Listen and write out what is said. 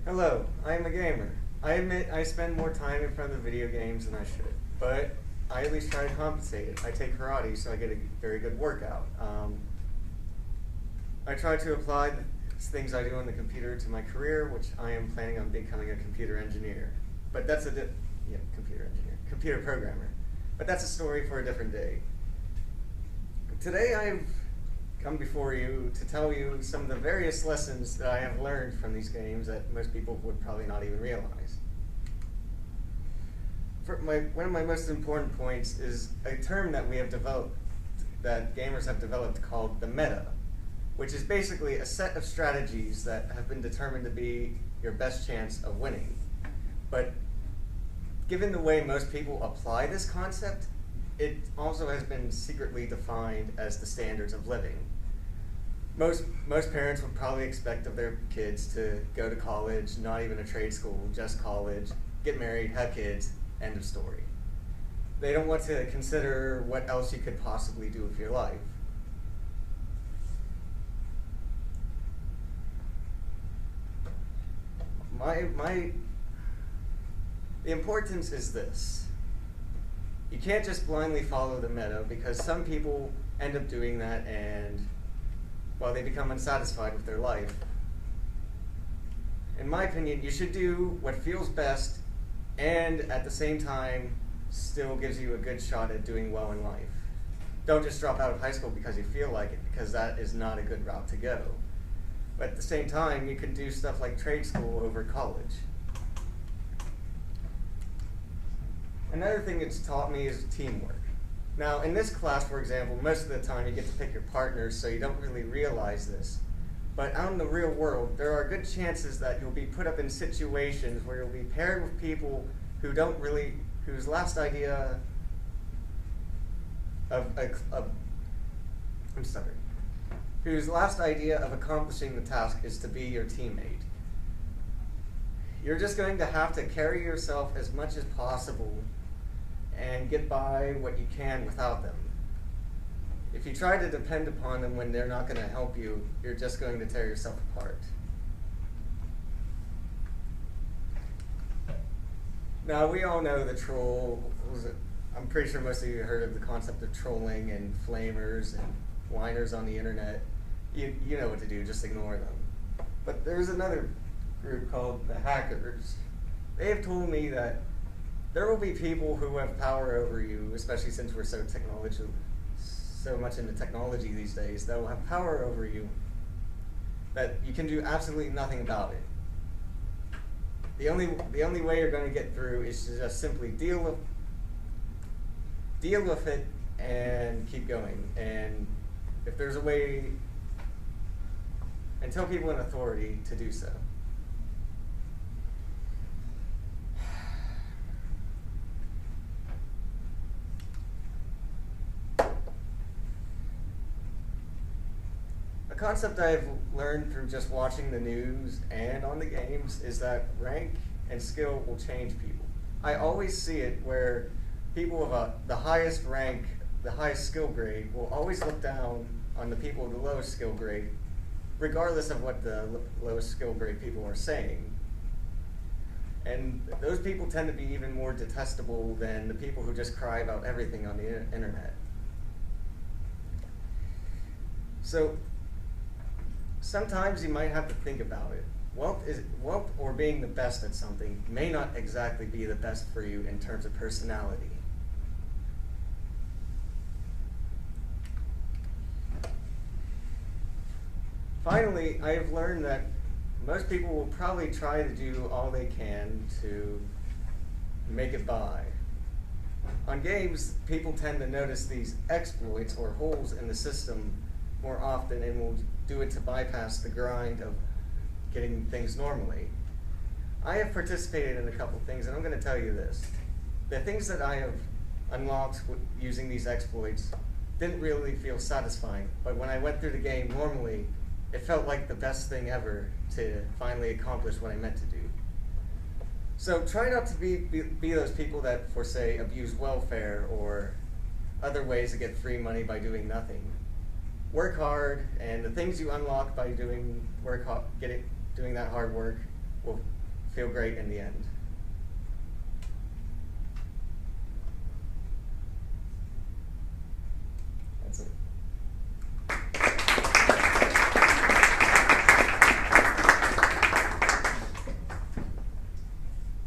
Hello, I am a gamer. I admit I spend more time in front of video games than I should, but I at least try to compensate it. I take karate, so I get a very good workout. I try to apply the things I do on the computer to my career, which I am planning on becoming a computer engineer. But that's computer engineer, computer programmer. But that's a story for a different day. Today I've come before you to tell you some of the various lessons that I have learned from these games that most people would probably not even realize. One of my most important points is a term that we have developed, that gamers have developed, called the meta, which is basically a set of strategies that have been determined to be your best chance of winning. But given the way most people apply this concept, it also has been secretly defined as the standards of living. Most parents would probably expect of their kids to go to college, not even a trade school, just college, get married, have kids, end of story. They don't want to consider what else you could possibly do with your life. The importance is this. You can't just blindly follow the meta, because some people end up doing that and, well, they become unsatisfied with their life. In my opinion, you should do what feels best and at the same time still gives you a good shot at doing well in life. Don't just drop out of high school because you feel like it, because that is not a good route to go. But at the same time, you can do stuff like trade school over college. Another thing it's taught me is teamwork. Now, in this class, for example, most of the time you get to pick your partners, so you don't really realize this. But out in the real world, there are good chances that you'll be put up in situations where you'll be paired with people who whose last idea whose last idea of accomplishing the task is to be your teammate. You're just going to have to carry yourself as much as possible and get by what you can without them. If you try to depend upon them when they're not going to help you, you're just going to tear yourself apart. Now, we all know the troll. I'm pretty sure most of you heard of the concept of trolling and flamers and whiners on the internet. You know what to do, just ignore them. But there's another group called the hackers. They have told me that there will be people who have power over you, especially since we're so much into technology these days, that will have power over you that you can do absolutely nothing about it. The only way you're going to get through is to just simply deal with it and keep going. And if there's a way, and tell people in authority to do so. A concept I've learned through just watching the news and on the games is that rank and skill will change people. I always see it where people with the highest rank, the highest skill grade, will always look down on the people with the lowest skill grade, regardless of what the lowest skill grade people are saying. And those people tend to be even more detestable than the people who just cry about everything on the internet. So, sometimes you might have to think about it. Wealth or being the best at something may not exactly be the best for you in terms of personality. Finally, I have learned that most people will probably try to do all they can to make it by. On games, people tend to notice these exploits or holes in the system more often and will do it to bypass the grind of getting things normally. I have participated in a couple things, and I'm going to tell you this. The things that I have unlocked using these exploits didn't really feel satisfying, but when I went through the game normally, it felt like the best thing ever to finally accomplish what I meant to do. So try not to be those people that, for say, abuse welfare or other ways to get free money by doing nothing. Work hard, and the things you unlock by doing that hard work will feel great in the end.